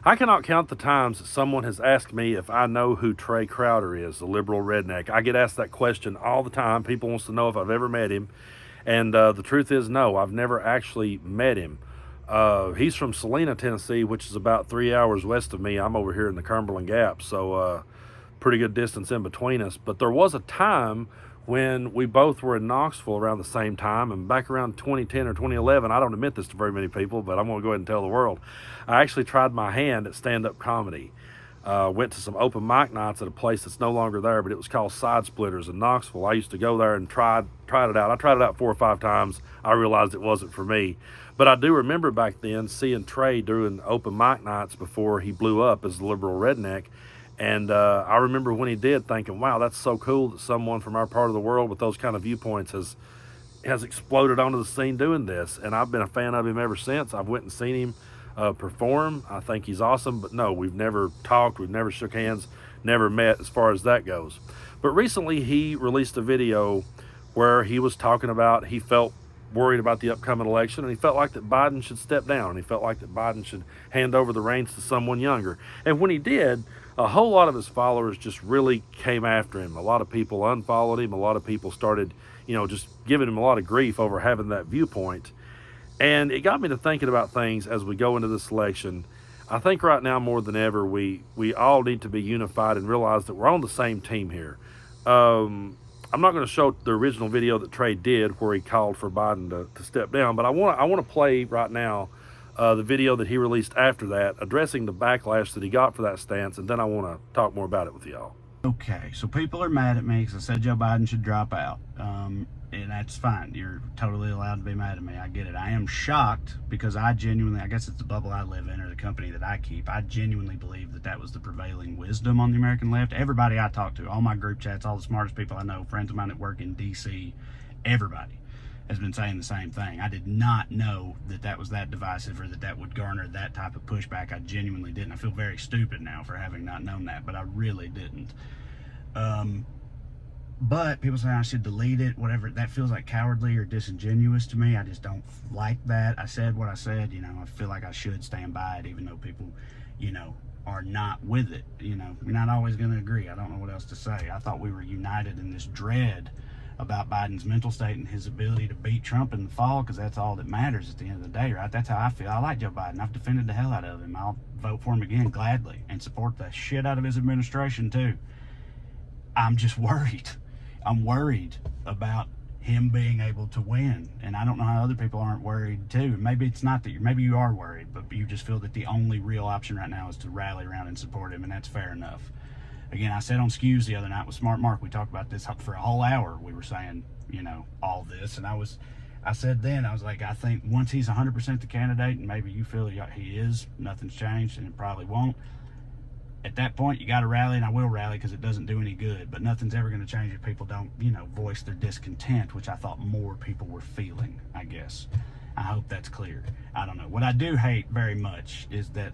I cannot count the times that someone has asked me if I know who Trey Crowder is, the liberal redneck. I get asked that question all the time. People wants to know if I've ever met him. And the truth is, no, I've never actually met him. He's from Salina, Tennessee, which is about 3 hours west of me. I'm over here in the Cumberland Gap, so pretty good distance in between us. But there was a time when we both were in Knoxville around the same time, and back around 2010 or 2011, I don't admit this to very many people, but I'm going to go ahead and tell the world. I actually tried my hand at stand-up comedy. Went to some open mic nights at a place that's no longer there, but it was called Side Splitters in Knoxville. I used to go there and tried it out. I tried it out 4 or 5 times. I realized it wasn't for me. But I do remember back then seeing Trey during open mic nights before he blew up as the liberal redneck. And I remember when he did thinking, wow, that's so cool that someone from our part of the world with those kind of viewpoints has exploded onto the scene doing this. And I've been a fan of him ever since. I've went and seen him perform. I think he's awesome, but no, we've never talked, we've never shook hands, never met as far as that goes. But recently he released a video where he was talking about he felt worried about the upcoming election, and he felt like that Biden should step down, and he felt like that Biden should hand over the reins to someone younger. And when he did, a whole lot of his followers just really came after him. A lot of people unfollowed him. A lot of people started, just giving him a lot of grief over having that viewpoint. And it got me to thinking about things as we go into this election. I think right now more than ever, we all need to be unified and realize that we're on the same team here. I'm not going to show the original video that Trey did where he called for Biden to step down, but I want to play right now the video that he released after that, addressing the backlash that he got for that stance, and then I want to talk more about it with y'all. Okay, so people are mad at me because I said Joe Biden should drop out. And that's fine. You're totally allowed to be mad at me. I get it. I am shocked because I guess it's the bubble I live in or the company that I keep. I genuinely believe that was the prevailing wisdom on the American left. Everybody I talk to, all my group chats, all the smartest people I know, friends of mine that work in D.C., everybody has been saying the same thing. I did not know that was that divisive or that would garner that type of pushback. I genuinely didn't. I feel very stupid now for having not known that, but I really didn't. But people say I should delete it, whatever. That feels like cowardly or disingenuous to me. I just don't like that. I said what I said, I feel like I should stand by it, even though people, are not with it. We're not always going to agree. I don't know what else to say. I thought we were united in this dread about Biden's mental state and his ability to beat Trump in the fall, because that's all that matters at the end of the day, right? That's how I feel. I like Joe Biden. I've defended the hell out of him. I'll vote for him again gladly and support the shit out of his administration too. I'm just worried. I'm worried about him being able to win, and I don't know how other people aren't worried too. Maybe it's not that maybe you are worried, but you just feel that the only real option right now is to rally around and support him, and that's fair enough. Again, I said on Skews the other night with Smart Mark, we talked about this for a whole hour. We were saying, all this, and I said then, I was like, I think once he's 100% the candidate, and maybe you feel he is, nothing's changed, and it probably won't. At that point, you got to rally, and I will rally because it doesn't do any good. But nothing's ever going to change if people don't, voice their discontent, which I thought more people were feeling, I guess. I hope that's clear. I don't know. What I do hate very much is that,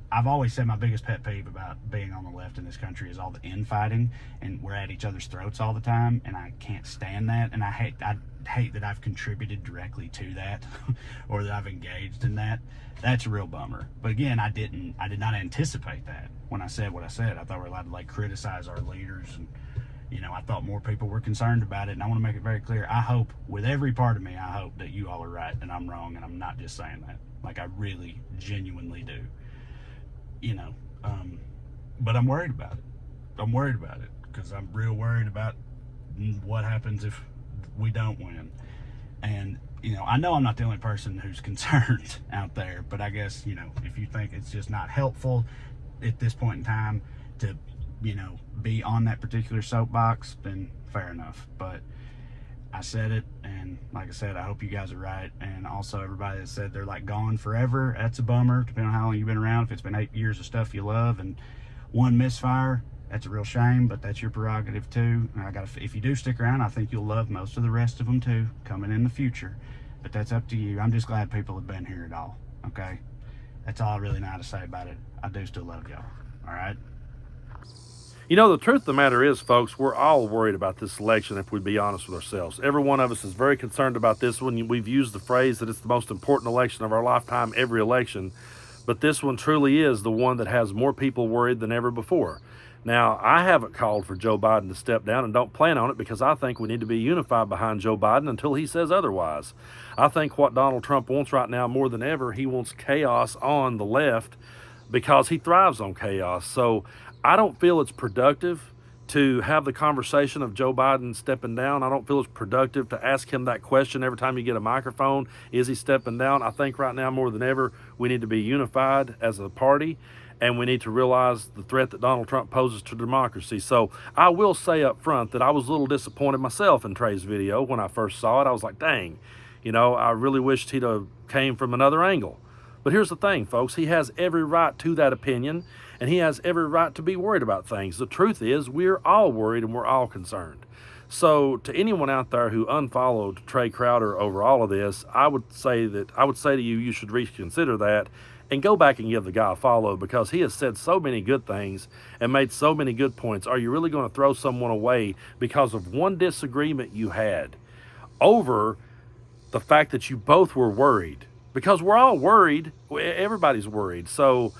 I've always said my biggest pet peeve about being on the left in this country is all the infighting, and we're at each other's throats all the time, and I can't stand that, and I hate that I've contributed directly to that or that I've engaged in that. That's a real bummer. But again, I did not anticipate that when I said what I said. I thought we were allowed to criticize our leaders, and I thought more people were concerned about it, and I want to make it very clear. I hope, with every part of me, I hope that you all are right and I'm wrong, and I'm not just saying that. I really genuinely do. But I'm worried about it. I'm worried about it because I'm real worried about what happens if we don't win. And, I know I'm not the only person who's concerned out there, but I guess, if you think it's just not helpful at this point in time to, be on that particular soapbox, then fair enough. But I said it, and like I said, I hope you guys are right. And also everybody that said they're gone forever, that's a bummer, depending on how long you've been around. If it's been 8 years of stuff you love and one misfire, that's a real shame, but that's your prerogative too. And if you do stick around, I think you'll love most of the rest of them too, coming in the future. But that's up to you. I'm just glad people have been here at all, okay? That's all I really know how to say about it. I do still love y'all, all right? The truth of the matter is, folks, we're all worried about this election if we be honest with ourselves. Every one of us is very concerned about this one. We've used the phrase that it's the most important election of our lifetime every election. but this one truly is the one that has more people worried than ever before. Now, I haven't called for Joe Biden to step down and don't plan on it because I think we need to be unified behind Joe Biden until he says otherwise. I think what Donald Trump wants right now more than ever, he wants chaos on the left because he thrives on chaos. So I don't feel it's productive to have the conversation of Joe Biden stepping down. I don't feel it's productive to ask him that question every time you get a microphone. Is he stepping down? I think right now more than ever, we need to be unified as a party, and we need to realize the threat that Donald Trump poses to democracy. So I will say up front that I was a little disappointed myself in Trey's video when I first saw it. I was like, dang, I really wished he'd have came from another angle. But here's the thing, folks. He has every right to that opinion, and he has every right to be worried about things. The truth is, we're all worried and we're all concerned. So to anyone out there who unfollowed Trey Crowder over all of this, I would say to you, you should reconsider that and go back and give the guy a follow, because he has said so many good things and made so many good points. Are you really going to throw someone away because of one disagreement you had over the fact that you both were worried? Because we're all worried. Everybody's worried. So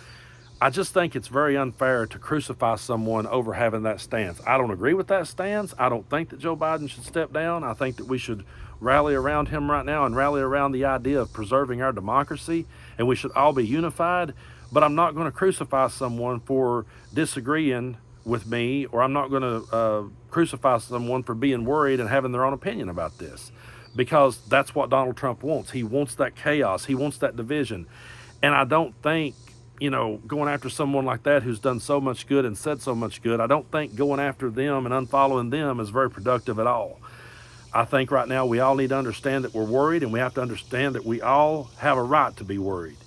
I just think it's very unfair to crucify someone over having that stance. I don't agree with that stance. I don't think that Joe Biden should step down. I think that we should rally around him right now and rally around the idea of preserving our democracy, and we should all be unified. But I'm not going to crucify someone for disagreeing with me, or I'm not going to crucify someone for being worried and having their own opinion about this, because that's what Donald Trump wants. He wants that chaos. He wants that division. And I don't think, going after someone like that who's done so much good and said so much good, I don't think going after them and unfollowing them is very productive at all. I think right now we all need to understand that we're worried, and we have to understand that we all have a right to be worried.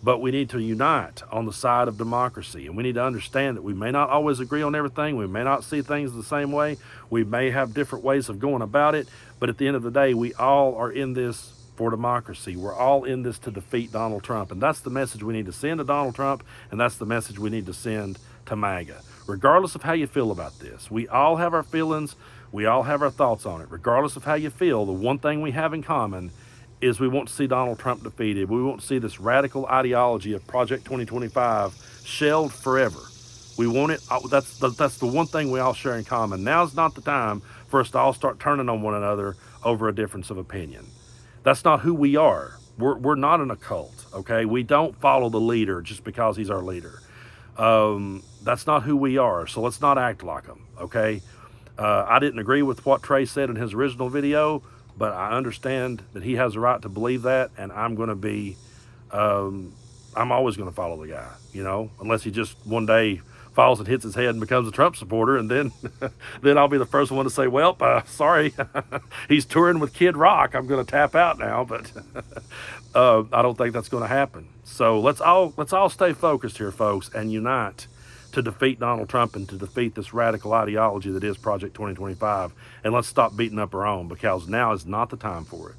But we need to unite on the side of democracy, and we need to understand that we may not always agree on everything. We may not see things the same way. We may have different ways of going about it. But at the end of the day, we all are in this for democracy. We're all in this to defeat Donald Trump. And that's the message we need to send to Donald Trump, and that's the message we need to send to MAGA. Regardless of how you feel about this, we all have our feelings. We all have our thoughts on it. Regardless of how you feel, the one thing we have in common is we want to see Donald Trump defeated. We want to see this radical ideology of Project 2025 shelved forever. We want it. That's the one thing we all share in common. Now's not the time for us to all start turning on one another over a difference of opinion. That's not who we are. We're not an occult, okay? We don't follow the leader just because he's our leader. That's not who we are, so let's not act like him, okay? I didn't agree with what Trey said in his original video, but I understand that he has a right to believe that, and I'm going to be, I'm always going to follow the guy, unless he just one day falls and hits his head and becomes a Trump supporter, and then then I'll be the first one to say, well, sorry, he's touring with Kid Rock. I'm going to tap out now, but I don't think that's going to happen. So let's all stay focused here, folks, and unite to defeat Donald Trump and to defeat this radical ideology that is Project 2025. And let's stop beating up our own, because now is not the time for it.